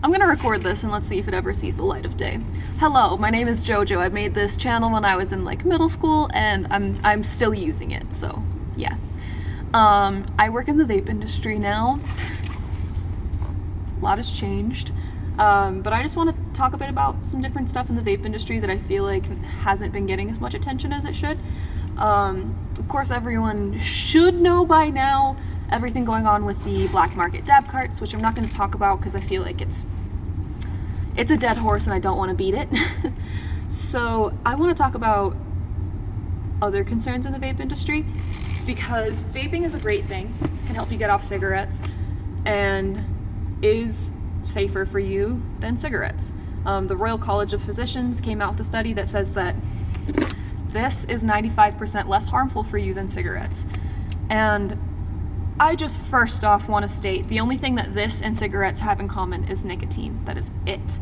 I'm gonna record this and let's see if it ever sees the light of day. Hello, my name is JoJo. I made this channel when I was in like middle school and I'm still using it, so yeah. I work in the vape industry now. A lot has changed. But I just want to talk a bit about some different stuff in the vape industry that I feel like hasn't been getting as much attention as it should. Of course, everyone should know by now everything going on with the black market dab carts, which I'm not going to talk about because I feel like it's a dead horse and I don't want to beat it. So I want to talk about other concerns in the vape industry, because vaping is a great thing, can help you get off cigarettes, and is safer for you than cigarettes. The Royal College of Physicians came out with a study that says that this is 95% less harmful for you than cigarettes. And I just first off want to state the only thing that this and cigarettes have in common is nicotine. That is it.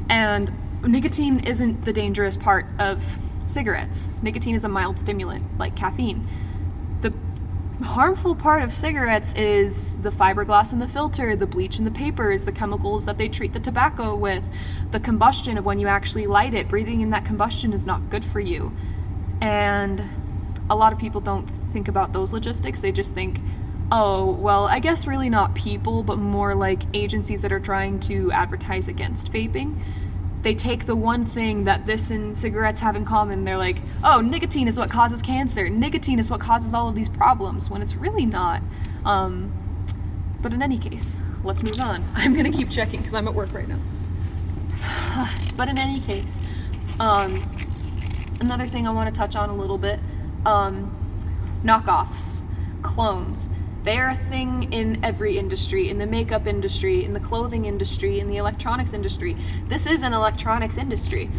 And nicotine isn't the dangerous part of cigarettes. Nicotine is a mild stimulant, like caffeine. The harmful part of cigarettes is the fiberglass in the filter, the bleach in the papers, the chemicals that they treat the tobacco with, the combustion of when you actually light it. Breathing in that combustion is not good for you. And a lot of people don't think about those logistics. They just think, oh, well, I guess really not people, but more like agencies that are trying to advertise against vaping. They take the one thing that this and cigarettes have in common. They're like, oh, nicotine is what causes cancer. Nicotine is what causes all of these problems, when it's really not. But in any case, let's move on. I'm gonna keep checking because I'm at work right now. But in any case, another thing I want to touch on a little bit, knockoffs, clones. They are a thing in every industry, in the makeup industry, in the clothing industry, in the electronics industry. This is an electronics industry.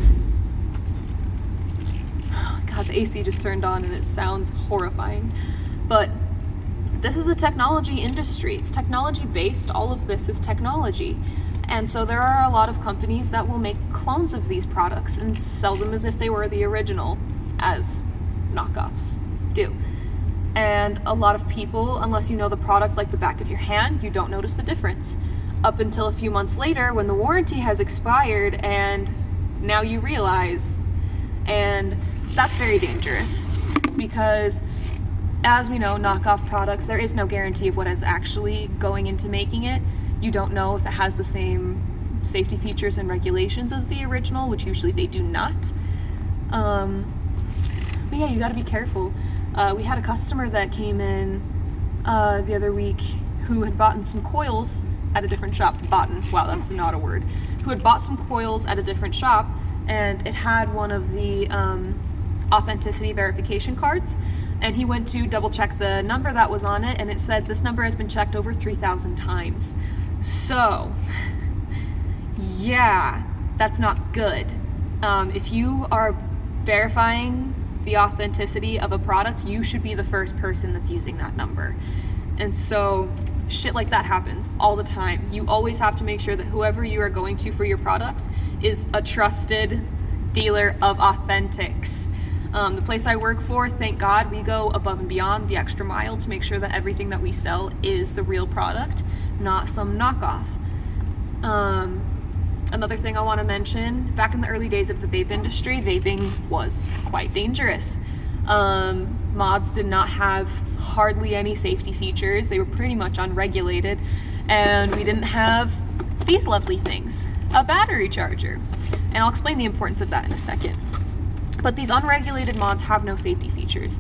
God, the AC just turned on and it sounds horrifying. But this is a technology industry. It's technology based. All of this is technology. And so there are a lot of companies that will make clones of these products and sell them as if they were the original, as knockoffs do. And a lot of people, unless you know the product like the back of your hand, you don't notice the difference. Up until a few months later when the warranty has expired and now you realize. And that's very dangerous, because as we know, knockoff products, there is no guarantee of what is actually going into making it. You don't know if it has the same safety features and regulations as the original, which usually they do not. But yeah, you gotta be careful. We had a customer that came in the other week who had bought some coils at a different shop. Wow, that's not a word. Who had bought some coils at a different shop, and it had one of the authenticity verification cards. And he went to double check the number that was on it, and it said this number has been checked over 3,000 times. So, yeah, that's not good. If you are verifying the authenticity of a product, you should be the first person that's using that number. And so shit like that happens all the time. You always have to make sure that whoever you are going to for your products is a trusted dealer of authentics. The place I work for, thank God, we go above and beyond, the extra mile, to make sure that everything that we sell is the real product, not some knockoff. Another thing I want to mention, back in the early days of the vape industry, vaping was quite dangerous. Mods did not have hardly any safety features. They were pretty much unregulated. And we didn't have these lovely things, a battery charger. And I'll explain the importance of that in a second. But these unregulated mods have no safety features.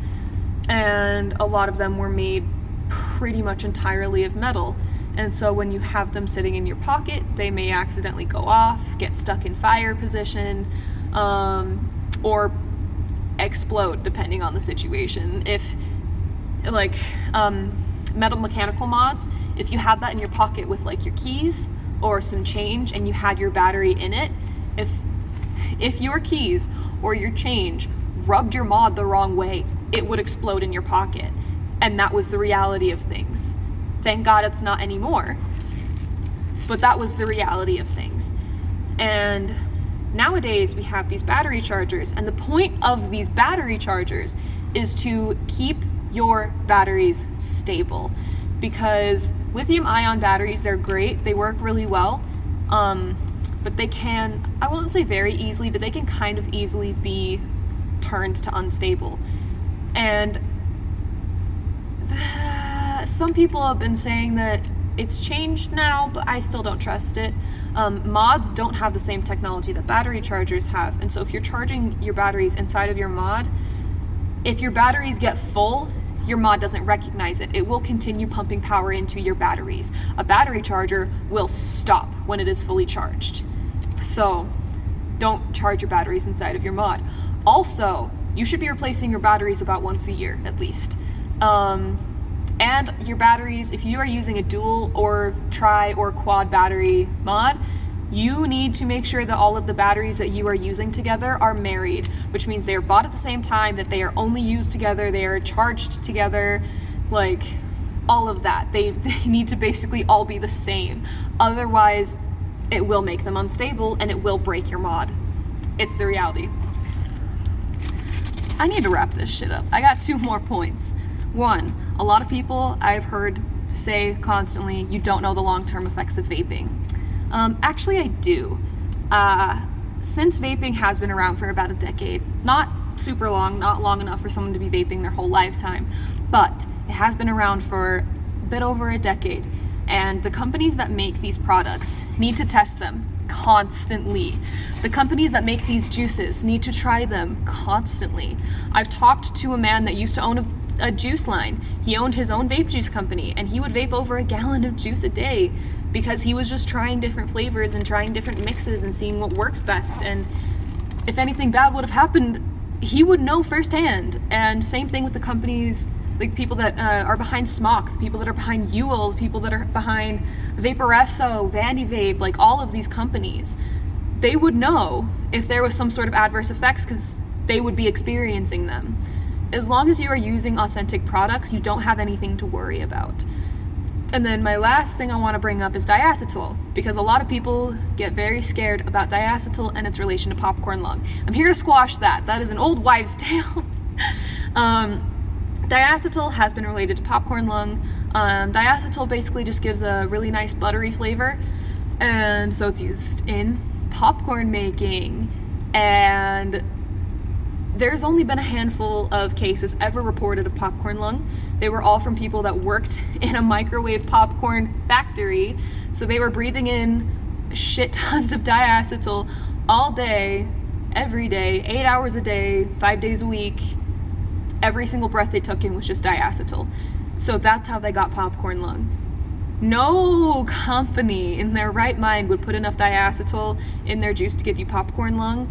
And a lot of them were made pretty much entirely of metal. And so when you have them sitting in your pocket, they may accidentally go off, get stuck in fire position, or explode depending on the situation. If, like, metal mechanical mods, if you have that in your pocket with like your keys or some change and you had your battery in it, if your keys or your change rubbed your mod the wrong way, it would explode in your pocket. And that was the reality of things. Thank God it's not anymore. But that was the reality of things. And nowadays we have these battery chargers, and the point of these battery chargers is to keep your batteries stable, because lithium ion batteries, they're great, they work really well, But they can, I won't say very easily, but they can kind of easily be turned to unstable. And some people have been saying that it's changed now, but I still don't trust it. Mods don't have the same technology that battery chargers have, and so if you're charging your batteries inside of your mod, if your batteries get full, your mod doesn't recognize it. It will continue pumping power into your batteries. A battery charger will stop when it is fully charged. So don't charge your batteries inside of your mod. Also, you should be replacing your batteries about once a year at least. And your batteries, if you are using a dual or tri or quad battery mod, you need to make sure that all of the batteries that you are using together are married, which means they are bought at the same time, that they are only used together, they are charged together, like all of that. They need to basically all be the same. Otherwise, it will make them unstable and it will break your mod. It's the reality. I need to wrap this shit up. I got 2 more points. 1, a lot of people I've heard say constantly, you don't know the long-term effects of vaping. Actually, I do. Since vaping has been around for about a decade, not super long, not long enough for someone to be vaping their whole lifetime, but it has been around for a bit over a decade, and the companies that make these products need to test them constantly. The companies that make these juices need to try them constantly. I've talked to a man that used to own a juice line. He owned his own vape juice company, and he would vape over a gallon of juice a day because he was just trying different flavors and trying different mixes and seeing what works best. And if anything bad would have happened, he would know firsthand. And same thing with the companies, like people that are behind Smock, the people that are behind Uel, the people that are behind Vaporesso, Vandy Vape, like all of these companies. They would know if there was some sort of adverse effects because they would be experiencing them. As long as you are using authentic products, you don't have anything to worry about. And then my last thing I want to bring up is diacetyl, because a lot of people get very scared about diacetyl and its relation to popcorn lung. I'm here to squash that. That is an old wives' tale. Diacetyl has been related to popcorn lung. Diacetyl basically just gives a really nice buttery flavor, and so it's used in popcorn making. And there's only been a handful of cases ever reported of popcorn lung. They were all from people that worked in a microwave popcorn factory, so they were breathing in shit tons of diacetyl all day, every day, 8 hours a day, 5 days a week. Every single breath they took in was just diacetyl. So that's how they got popcorn lung. No company in their right mind would put enough diacetyl in their juice to give you popcorn lung.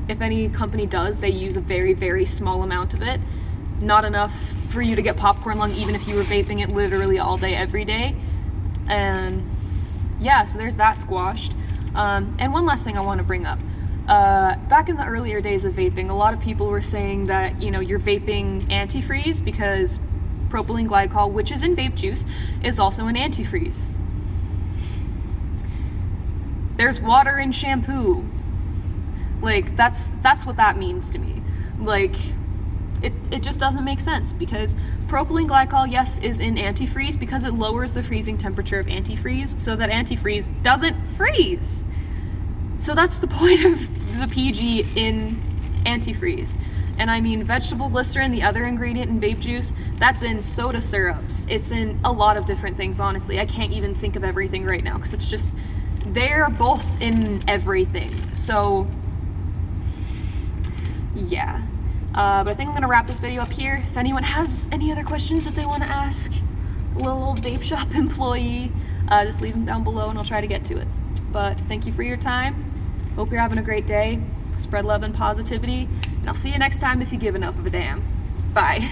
If any company does, they use a very, very small amount of it. Not enough for you to get popcorn lung, even if you were vaping it literally all day, every day. And yeah, so there's that squashed. And one last thing I want to bring up. Back in the earlier days of vaping, a lot of people were saying that, you know, you're vaping antifreeze because propylene glycol, which is in vape juice, is also an antifreeze. There's water in shampoo. Like, that's what that means to me. Like, it just doesn't make sense, because propylene glycol, yes, is in antifreeze because it lowers the freezing temperature of antifreeze so that antifreeze doesn't freeze. So that's the point of the PG in antifreeze. And I mean, vegetable glycerin, the other ingredient in vape juice, that's in soda syrups. It's in a lot of different things, honestly. I can't even think of everything right now because it's just, they're both in everything. So yeah. But I think I'm gonna wrap this video up here. If anyone has any other questions that they want to ask a little old vape shop employee, just leave them down below and I'll try to get to it. But thank you for your time. Hope you're having a great day. Spread love and positivity, and I'll see you next time if you give enough of a damn. Bye.